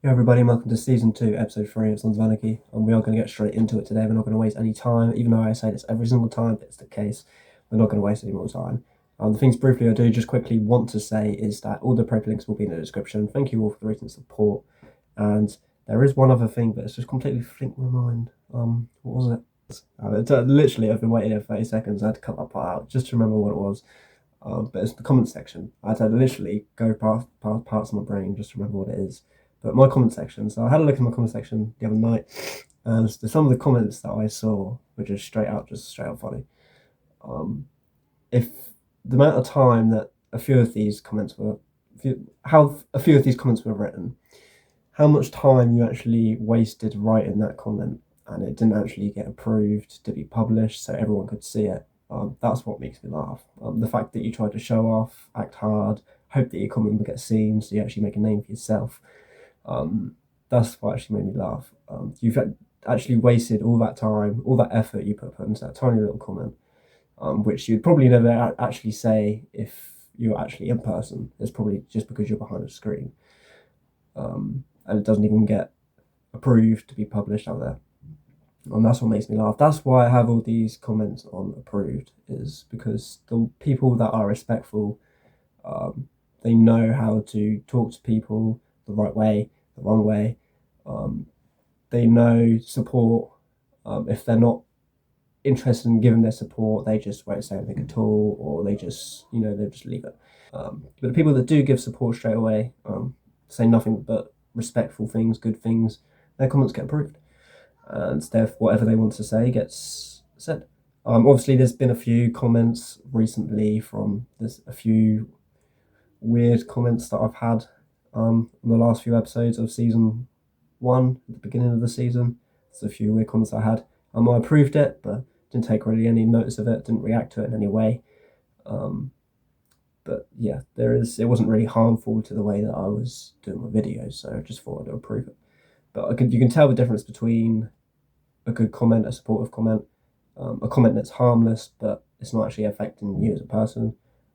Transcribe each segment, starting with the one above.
Hey everybody, welcome to Season 2, Episode 3 of Sons of Anarchy, and we are going to get straight into it today. We're not going to waste any time, even though I say this every single time, it's the case. We're not going to waste any more time. The things briefly I do just quickly want to say is that all the Proper links will be in the description. Thank you all for the recent support, and there is one other thing, but it's just completely flinked my mind. What was it? Literally, I've been waiting here for 30 seconds, I had to cut that part out just to remember what it was. But it's the comment section. I had to literally go past parts of my brain just to remember what it is. But my comment section, so I had a look at my comment section the other night, and some of the comments that I saw were just straight out funny. If the amount of time that a few of these comments were written, how much time you actually wasted writing that comment, and it didn't actually get approved to be published so everyone could see it. That's what makes me laugh. The fact that you tried to show off, act hard, hope that your comment would get seen, so you actually make a name for yourself. That's what actually made me laugh. You've actually wasted all that time, all that effort you put into that tiny little comment, which you'd probably never actually say if you're actually in person. It's probably just because you're behind a screen. And it doesn't even get approved to be published out there. And that's what makes me laugh. That's why I have all these comments on approved, is because the people that are respectful, they know how to talk to people the right way, the wrong way. They know support. If they're not interested in giving their support, they just won't say anything at all, or they just leave it. But the people that do give support straight away, say nothing but respectful things, good things, their comments get approved, and therefore whatever they want to say gets said. Obviously, there's been a few comments recently there's a few weird comments that I've had in the last few episodes of Season 1, at the beginning of the season. There's a few weird comments I had. I approved it, but didn't take really any notice of it, didn't react to it in any way. But yeah, it wasn't really harmful to the way that I was doing my videos, so I just thought I'd approve it. But you can tell the difference between a good comment, a supportive comment, a comment that's harmless, but it's not actually affecting you as a person.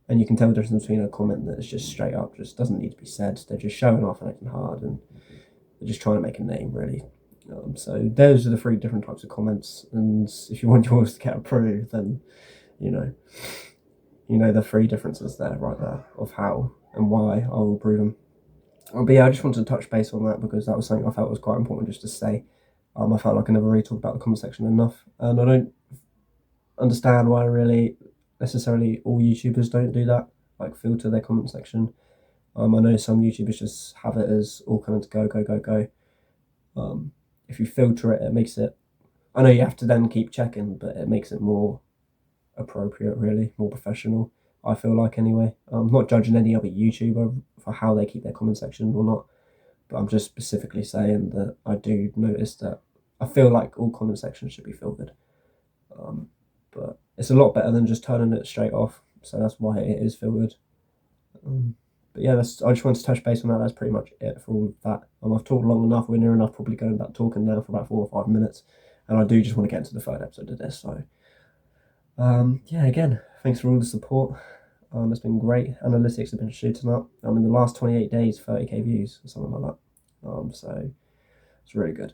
And you can tell the difference between a comment that's just straight up, just doesn't need to be said. They're just showing off and acting hard, and they're just trying to make a name, really. So those are the 3 different types of comments. And if you want yours to get approved, then you know the 3 differences there, right there, of how and why I will approve them. But yeah, I just wanted to touch base on that because that was something I felt was quite important just to say. I felt like I never really talked about the comment section enough, and I don't understand why really necessarily all YouTubers don't do that, like filter their comment section. I know some YouTubers just have it as all comments go. If you filter it, it makes it, I know you have to then keep checking, but it makes it more appropriate, really, more professional, I feel like, anyway. I'm not judging any other YouTuber for how they keep their comment section or not, but I'm just specifically saying that I do notice that I feel like all comment sections should be filtered. But it's a lot better than just turning it straight off, so that's why it is filtered. But yeah, I just wanted to touch base on that. That's pretty much it for all of that. I've talked long enough. We're near enough probably going back talking now for about 4 or 5 minutes, and I do just want to get into the 3rd episode of this. So yeah, again, thanks for all the support. It's been great. Analytics have been shooting up. In the last 28 days, 30k views or something like that. So it's really good.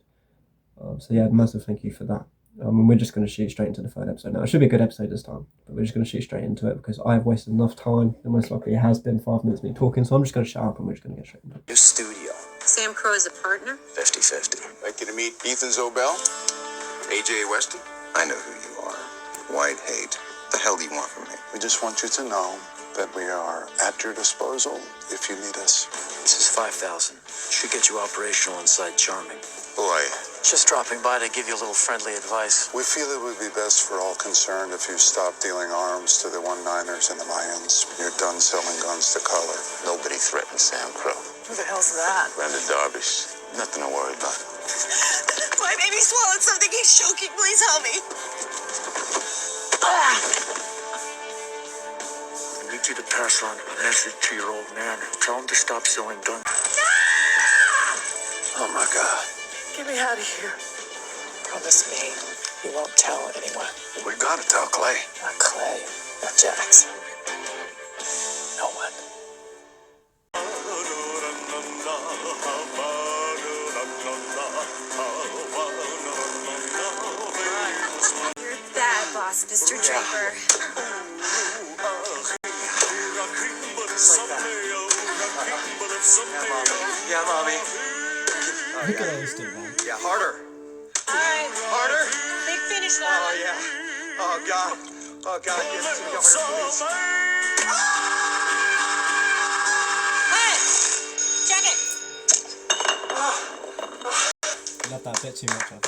So yeah, massive thank you for that. And we're just going to shoot straight into the 3rd episode now. It should be a good episode this time, but we're just going to shoot straight into it because I've wasted enough time, and most likely it has been 5 minutes of me talking, so I'm just going to shut up and we're just going to get straight into it. New studio. Sam Crow is a partner? 50-50. Like you to meet Ethan Zobel, AJ Weston. I know who you are. White hate. The hell do you want from me? We just want you to know that we are at your disposal if you need us. This is 5,000. Should get you operational inside Charming. Boy, Just dropping by to give you a little friendly advice. we feel it would be best for all concerned if you stop dealing arms to the 1-9ers and the Mayans. You're done selling guns to color. Nobody threatens Sam Crow. Who the hell's that? Brenda Darvish. Nothing to worry about. My baby swallowed something. He's choking. Please help me. I need you to pass on a message to your old man. Tell him to stop selling guns. Oh my God. Get me out of here. Promise me you won't tell anyone. We gotta tell Clay. Not Clay. Not Jackson. No one. Yes, Mr. Draper. Yeah, Mommy. Look at those two, man. Yeah, harder. Alright, Harder. big finish Oh, line. yeah. Oh, God. Oh, God. Get it to me harder, please. Hey! Check it! Love that a bit too much, I think.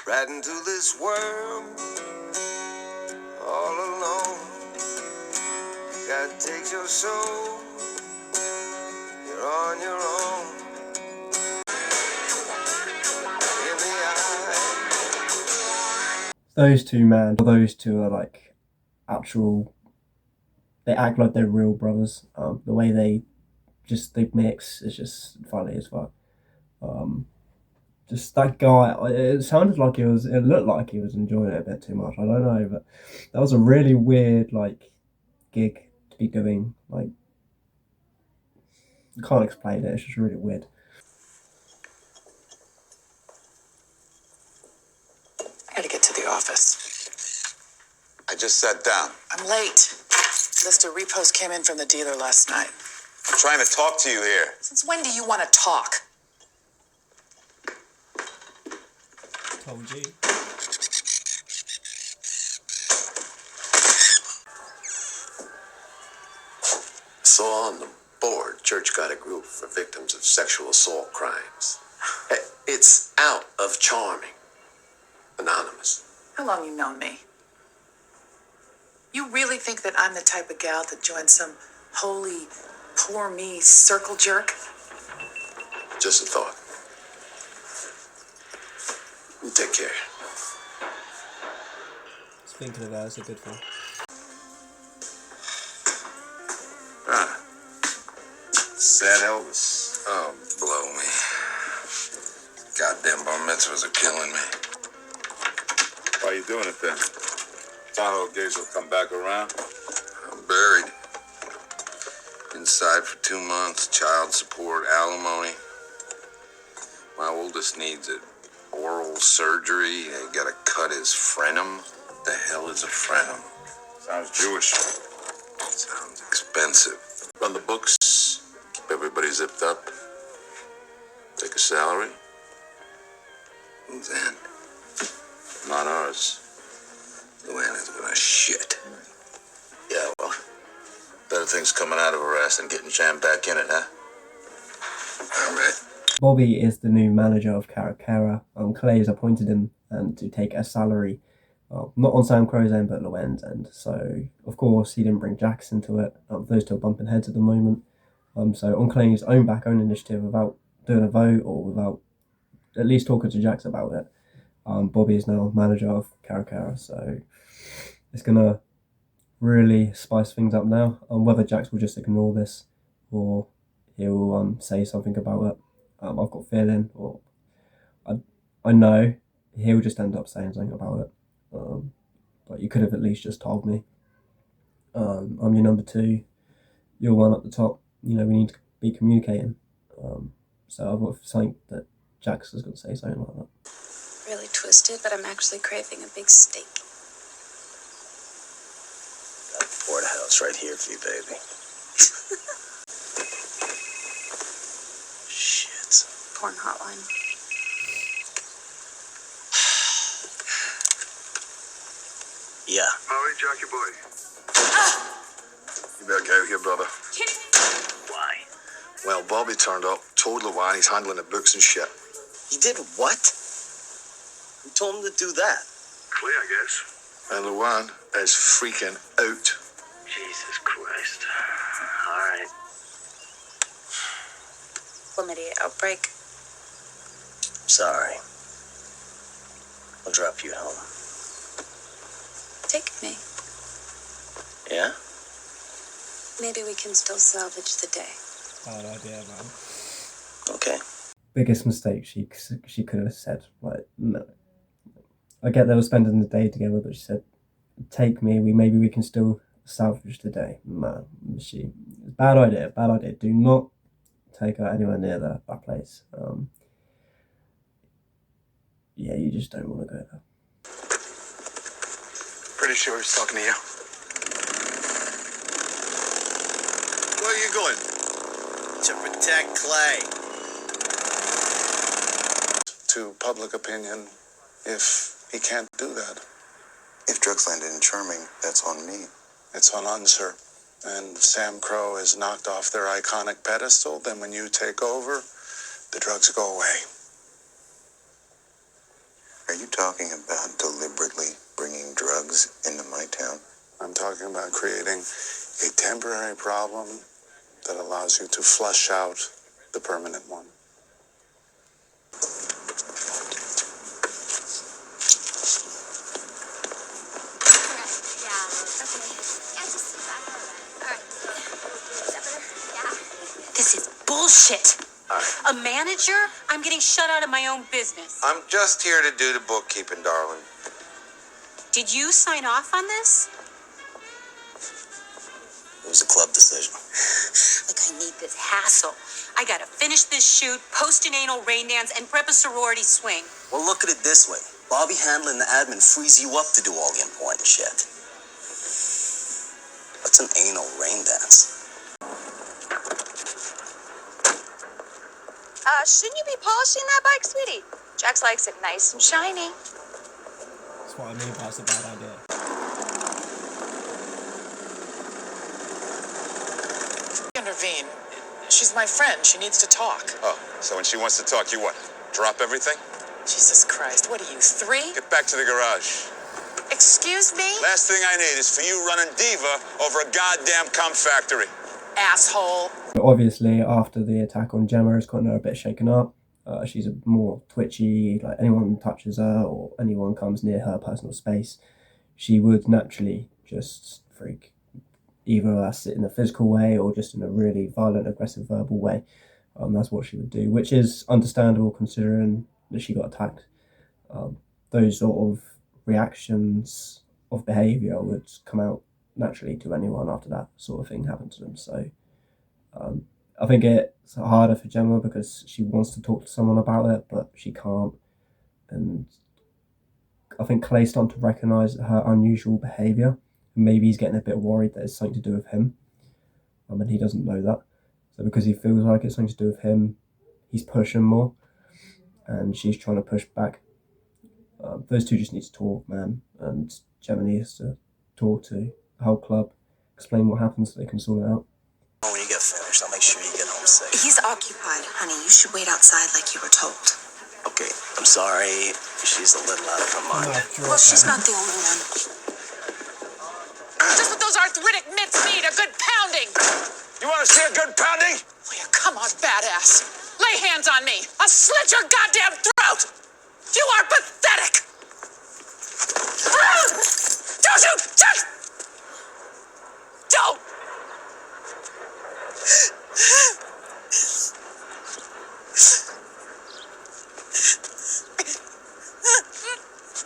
Right into this world, all alone. God takes your soul, you're on your own. In the eye. Those two, man. Those two are like actual. They act like they're real brothers. The way they mix is just funny as fuck. Just that guy. It sounded like it looked like he was enjoying it a bit too much. I don't know, but that was a really weird like gig to be doing. Like, I can't explain it. It's just really weird. I gotta get to the office. I just sat down. I'm late. List of repos came in from the dealer last night. I'm trying to talk to you here. Since when do you want to talk? Told you. Saw on the board, church got a group for victims of sexual assault crimes. It's out of charming. Anonymous. How long you known me? You really think that I'm the type of gal to join some holy, poor me circle jerk? Just a thought. You take care. Thinking of that is a good thing. Sad Elvis. Oh, blow me. Goddamn bar mitzvahs are killing me. Why are you doing it then? Tahoe gays will come back around. I'm buried. Inside for 2 months, child support, alimony. My oldest needs it. Oral surgery. They gotta cut his frenum. What the hell is a frenum? Sounds Jewish. Sounds expensive. Run the books, keep everybody zipped up. Take a salary. Who's in? Not ours. Luana's gonna shit. Yeah, well, better things coming out of her ass than getting jammed back in it, huh? All right. Bobby is the new manager of Caracara. Clay's appointed him and to take a salary, not on Sam Crow's end, but Luann's end. So, of course, he didn't bring Jax into it. Those two are bumping heads at the moment. So, on Clay's own initiative, without doing a vote or without at least talking to Jax about it, Bobby is now manager of Caracara. So, it's going to really spice things up now. Whether Jax will just ignore this or he'll say something about it. I've got a feeling, or I know he'll just end up saying something about it. But you could have at least just told me. I'm your number two. You're one up the top. You know, we need to be communicating. So I've got something that Jax is going to say something like that. Really twisted, but I'm actually craving a big steak. Got a porterhouse right here for you, baby. Shit. Porn hotline. Yeah. Molly, jockey boy. You better get out here, brother. Why? Well, Bobby turned up, told Luan he's handling the books and shit. He did what? Who told him to do that? Clay, I guess. And Luan is freaking out. Jesus Christ. All right. Chlamydia outbreak. Sorry. I'll drop you home. Take me. Yeah? Maybe we can still salvage the day. Bad idea, man. Okay. Biggest mistake she could have said, like, no. I get they were spending the day together, but she said, take me, maybe we can still salvage the day. Man, bad idea. Do not take her anywhere near that place. Yeah, you just don't want to go there. Pretty sure he's talking to you. Where are you going? To protect Clay. To public opinion, if he can't do that. If drugs landed in Charming, that's on me. It's on us, sir. And Sam Crow is knocked off their iconic pedestal, then when you take over, the drugs go away. Are you talking about deliberately bringing drugs into my town? I'm talking about creating a temporary problem that allows you to flush out the permanent one. This is bullshit. A manager? I'm getting shut out of my own business. I'm just here to do the bookkeeping, darling. Did you sign off on this? It was a club decision. Like, I need this hassle. I gotta finish this shoot, post an anal rain dance, and prep a sorority swing. Well, look at it this way. Bobby Handler and the admin frees you up to do all the important shit. What's an anal rain dance? Shouldn't you be polishing that bike, sweetie? Jax likes it nice and shiny. That's what I mean by it's a bad idea. Intervene. She's my friend. She needs to talk. Oh, so when she wants to talk, you what? Drop everything? Jesus Christ, what are you, 3? Get back to the garage. Excuse me? Last thing I need is for you running diva over a goddamn cum factory. Asshole. But obviously, after the attack on Gemma, it's gotten her a bit shaken up. She's a more twitchy. Like, anyone touches her or anyone comes near her personal space, she would naturally just freak. Either that's in a physical way or just in a really violent, aggressive, verbal way. That's what she would do, which is understandable considering that she got attacked. Those sort of reactions of behaviour would come out naturally to anyone after that sort of thing happened to them. So I think it's harder for Gemma because she wants to talk to someone about it, but she can't. And I think Clay's starting to recognise her unusual behaviour. Maybe he's getting a bit worried that it's something to do with him. And he doesn't know that. So because he feels like it's something to do with him, he's pushing more. And she's trying to push back. Those two just need to talk, man. And Gemma needs to talk to the whole club, explain what happened so they can sort it out. When you get finished, I'll make sure you get home safe. He's occupied, honey. You should wait outside like you were told. Okay, I'm sorry. She's a little out of her mind. Well, she's not the only one. Just what those arthritic mitts need, a good pounding. You want to see a good pounding? Oh, yeah, come on, badass. Lay hands on me. I'll slit your goddamn throat. You are pathetic. Don't you just... Don't.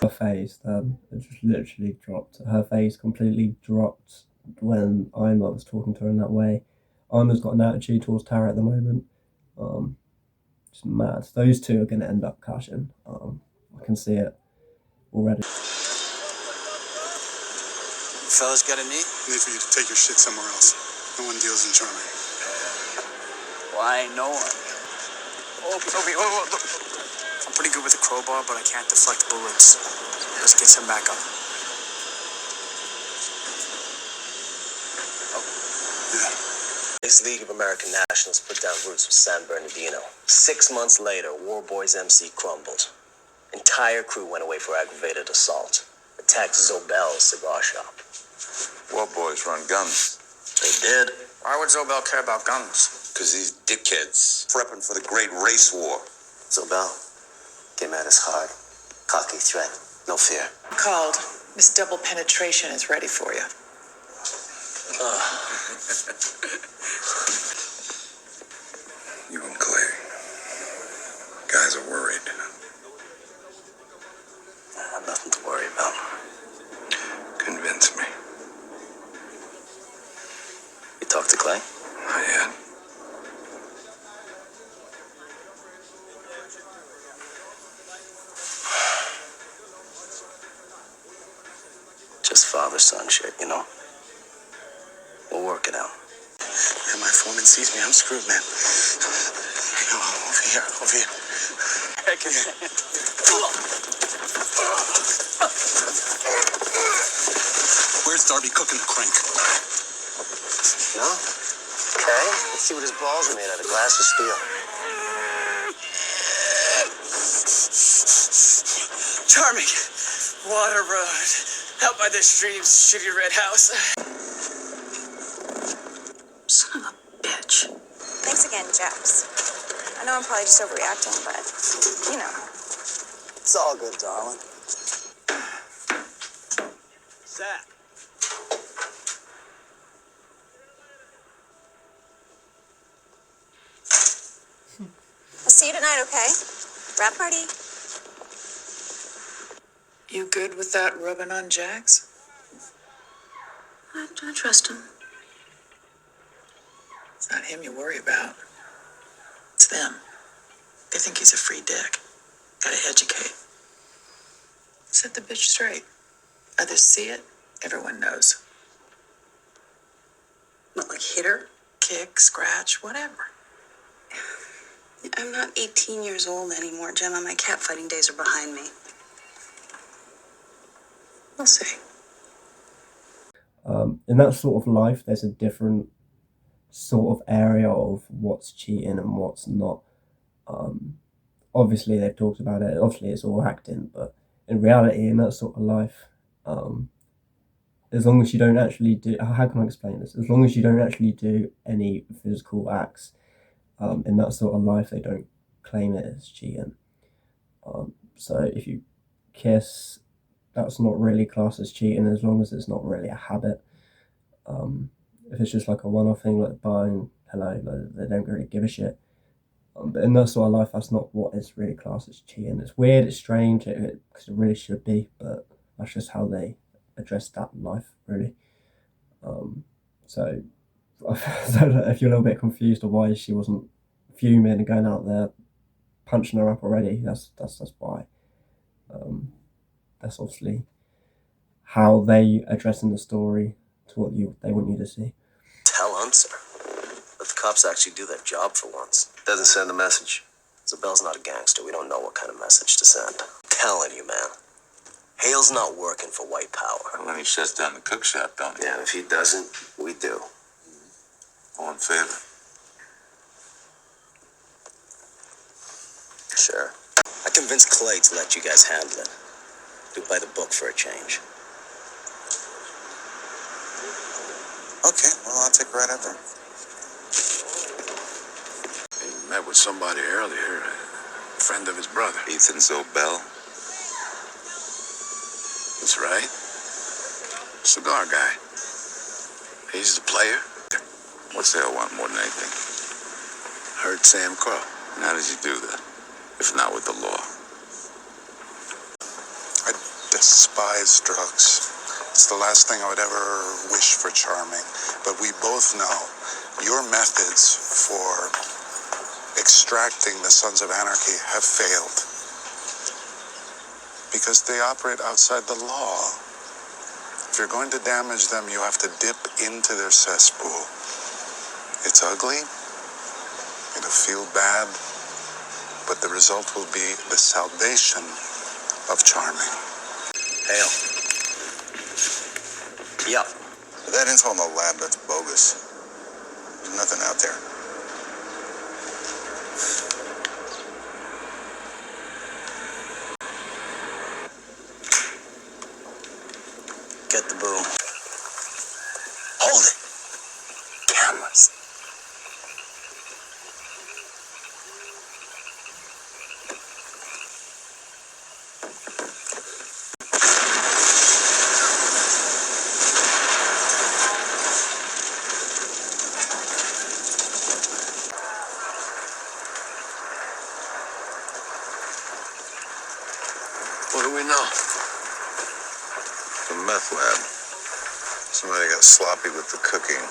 Her face, it just literally dropped. Her face completely dropped when Ima was talking to her in that way. Ima's got an attitude towards Tara at the moment. Just mad. Those two are going to end up clashing. I can see it already. Fellas got a need? I need for you to take your shit somewhere else. No one deals in Charming. Why no one? Obi, whoa. I'm pretty good with a crowbar, but I can't deflect bullets. Let's get some backup. Yeah. This League of American Nationals put down roots with San Bernardino. 6 months later, War Boys MC crumbled. Entire crew went away for aggravated assault. Attacked Zobel's cigar shop. War boys run guns. They did. Why would Zobel care about guns? Because these dickheads prepping for the great race war. Zobel came at us hard. Cocky threat. No fear. Called. This double penetration is ready for you. You and Clay. Guys are worried. I have nothing to worry about. Convince me. You talked to Clay? Not yet. just father-son shit, you know? We'll work it out. And my foreman sees me, I'm screwed, man. No, over here. Heck yeah. Where's Darby cooking the crank? No? Okay, let's see what his balls are made out of. Glass or steel? Charming. Water road. Out by the stream's shitty red house. Son of a bitch. Thanks again, Jax. I know I'm probably just overreacting, but, you know. It's all good, darling. Zach. I'll see you tonight, okay? Wrap party. You good with that rubbing on Jax? I trust him. It's not him you worry about. It's them. They think he's a free dick. Gotta educate. Set the bitch straight. Others see it, everyone knows. Not like hit her? Kick, scratch, whatever. I'm not 18 years old anymore, Gemma. My catfighting days are behind me. We'll see. In that sort of life, there's a different sort of area of what's cheating and what's not. Obviously, they've talked about it. Obviously, it's all acting, but in reality, in that sort of life, as long as you don't actually do, how can I explain this? As long as you don't actually do any physical acts, in that sort of life, they don't claim it as cheating. So if you kiss, that's not really classed as cheating as long as it's not really a habit. If it's just like a one-off thing, like buying hello, like, they don't really give a shit. But in that sort of life, that's not what is really classed as cheating. It's weird, it's strange, because it really should be, but that's just how they address that life, really. So I don't know if you're a little bit confused of why she wasn't fuming and going out there punching her up already. That's why. That's obviously how they address in the story to what they want you to see. Tell Unser. Let the cops actually do their job for once. Doesn't send a message. Isabel's not a gangster. We don't know what kind of message to send. I'm telling you, man. Hale's not working for white power. Well, then he shuts down the cook shop, don't he? Yeah, if he doesn't, we do. All in favor? Sure. I convinced Clay to let you guys handle it. Do by the book for a change. Okay, well, I'll take a ride out there. He met with somebody earlier, a friend of his brother. Ethan Zobel. That's right. Cigar guy. He's the player. What's Hale want more than anything? Hurt Sam Crow. And how does he do that? If not with the law? I despise drugs. It's the last thing I would ever wish for Charming. But we both know your methods for extracting the Sons of Anarchy have failed. Because they operate outside the law. If you're going to damage them, you have to dip into their cesspool. It's ugly. It'll feel bad. But the result will be the salvation of Charming. Hale. Yup. That intel in the lab, that's bogus. There's nothing out there. Get the boom. Hold it. Cameras. What do we know? The meth lab. Somebody got sloppy with the cooking.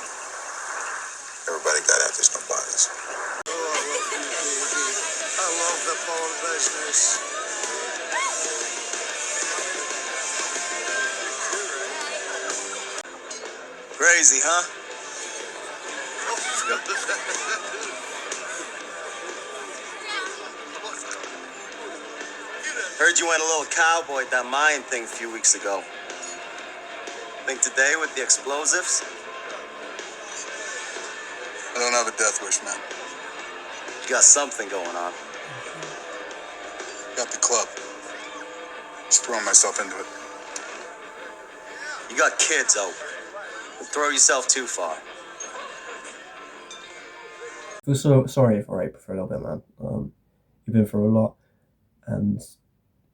Everybody got out, there's no bodies. I love the porn business. crazy, huh? Heard you went a little cowboy at that Mayan thing a few weeks ago. Think today with the explosives? I don't have a death wish, man. You got something going on. Got the club. Just throwing myself into it. You got kids, Oak. Don't throw yourself too far. I feel so sorry for April for a little bit, man. You've been through a lot, and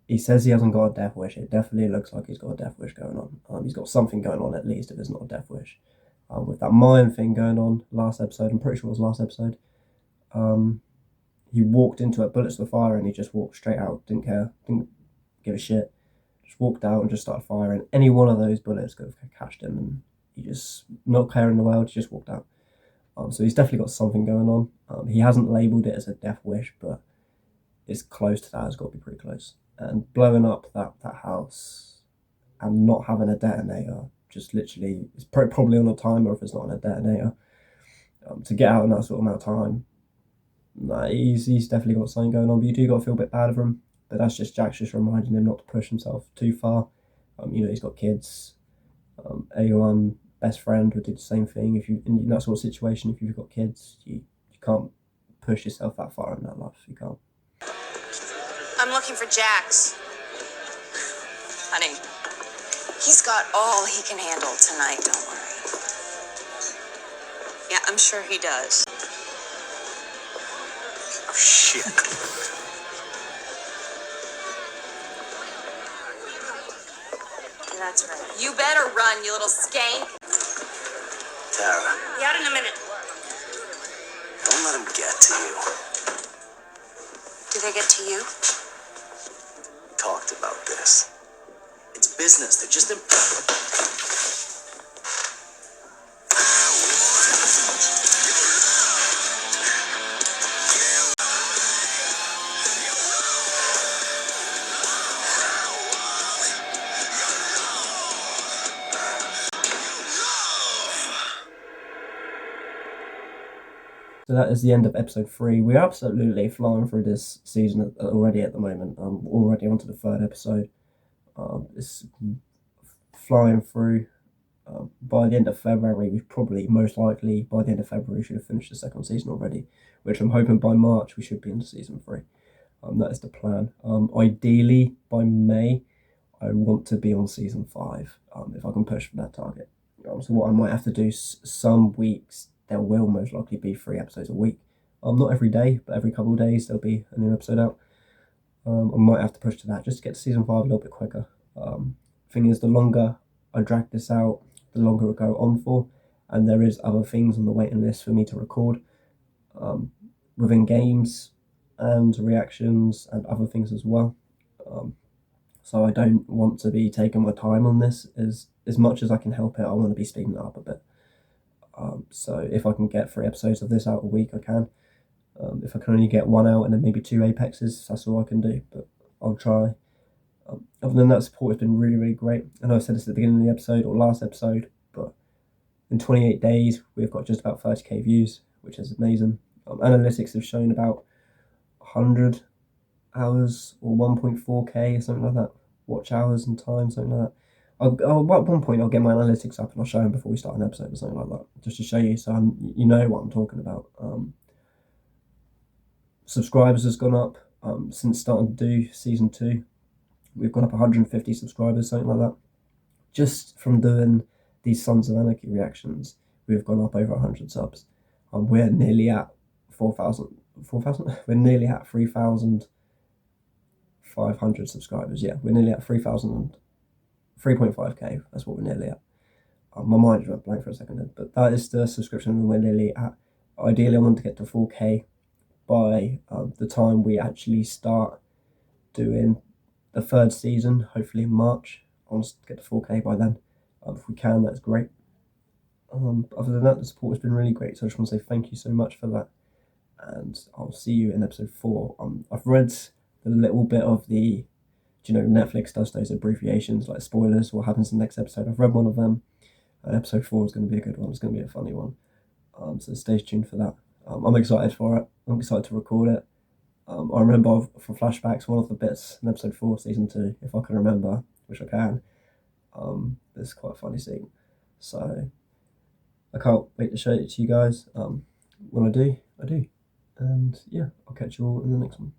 he says he hasn't got a death wish. It definitely looks like he's got a death wish going on. He's got something going on at least, if it's not a death wish. With that Mayan thing going on last episode, I'm pretty sure it was last episode. He walked into it, bullets were firing, and he just walked straight out. Didn't care, didn't give a shit. Just walked out and just started firing. Any one of those bullets could have catched him, and he just, not caring in the world, he just walked out. So he's definitely got something going on. He hasn't labelled it as a death wish, but it's close to that. It's got to be pretty close. And blowing up that house and not having a detonator, just literally, it's probably on a timer if it's not on a detonator. To get out in that sort of amount of time, nah, he's definitely got something going on. But you do got to feel a bit bad for him. But that's just Jack's just reminding him not to push himself too far. He's got kids. A1 best friend would do the same thing. If you in that sort of situation, if you've got kids, you can't push yourself that far in that life. You can't. I'm looking for Jax. Honey, He's got all he can handle tonight, don't worry. yeah, I'm sure he does. Oh, shit. That's right. You better run, you little skank. Tara, Be out in a minute. don't let him get to you. Do they get to you? We talked about this. It's business. They're just So that is the end of episode 3. We're absolutely flying through this season already at the moment. Already onto the 3rd episode. It's flying through. By the end of February, we probably, most likely, by the end of February, should have finished the 2nd season already, which I'm hoping by March we should be into season 3. That is the plan. Ideally, by May, I want to be on season 5, if I can push for that target. So what I might have to do, some weeks, there will most likely be 3 episodes a week. Not every day, but every couple of days there'll be a new episode out. I might have to push to that just to get to season 5 a little bit quicker. Thing is, the longer I drag this out, the longer it'll go on for, and there is other things on the waiting list for me to record within games and reactions and other things as well. So I don't want to be taking my time on this as much as I can help it. I want to be speeding it up a bit. So if I can get 3 episodes of this out a week, I can. If I can only get 1 out and then maybe 2 Apexes, that's all I can do, but I'll try. Other than that, support has been really, really great. I know I said this at the beginning of the episode or last episode, but in 28 days, we've got just about 30k views, which is amazing. Analytics have shown about 100 hours or 1.4k or something like that. Watch hours and time, something like that. At one point, I'll get my analytics up and I'll show them before we start an episode or something like that, just to show you, so you know what I'm talking about. Subscribers has gone up since starting to do season 2. We've gone up 150 subscribers, something like that. Just from doing these Sons of Anarchy reactions, we've gone up over 100 subs. We're nearly at 4,000. We're nearly at 3,500 subscribers. Yeah, we're nearly at 3.5k. That's what we're nearly at. My mind just went blank for a second then, but that is the subscription we're nearly at. Ideally, I want to get to 4k by the time we actually start doing the 3rd season, hopefully in March. I want to get to 4k by then. If we can, that's great. Other than that, the support has been really great, so I just want to say thank you so much for that. And I'll see you in episode 4. I've read the little bit of the, Netflix does those abbreviations, like spoilers, what happens in the next episode. I've read one of them. And episode 4 is going to be a good one. It's going to be a funny one. So stay tuned for that. I'm excited for it. I'm excited to record it. I remember from flashbacks one of the bits in episode 4, season 2, if I can remember, which I can. It's quite a funny scene. So I can't wait to show it to you guys. When I do. And yeah, I'll catch you all in the next one.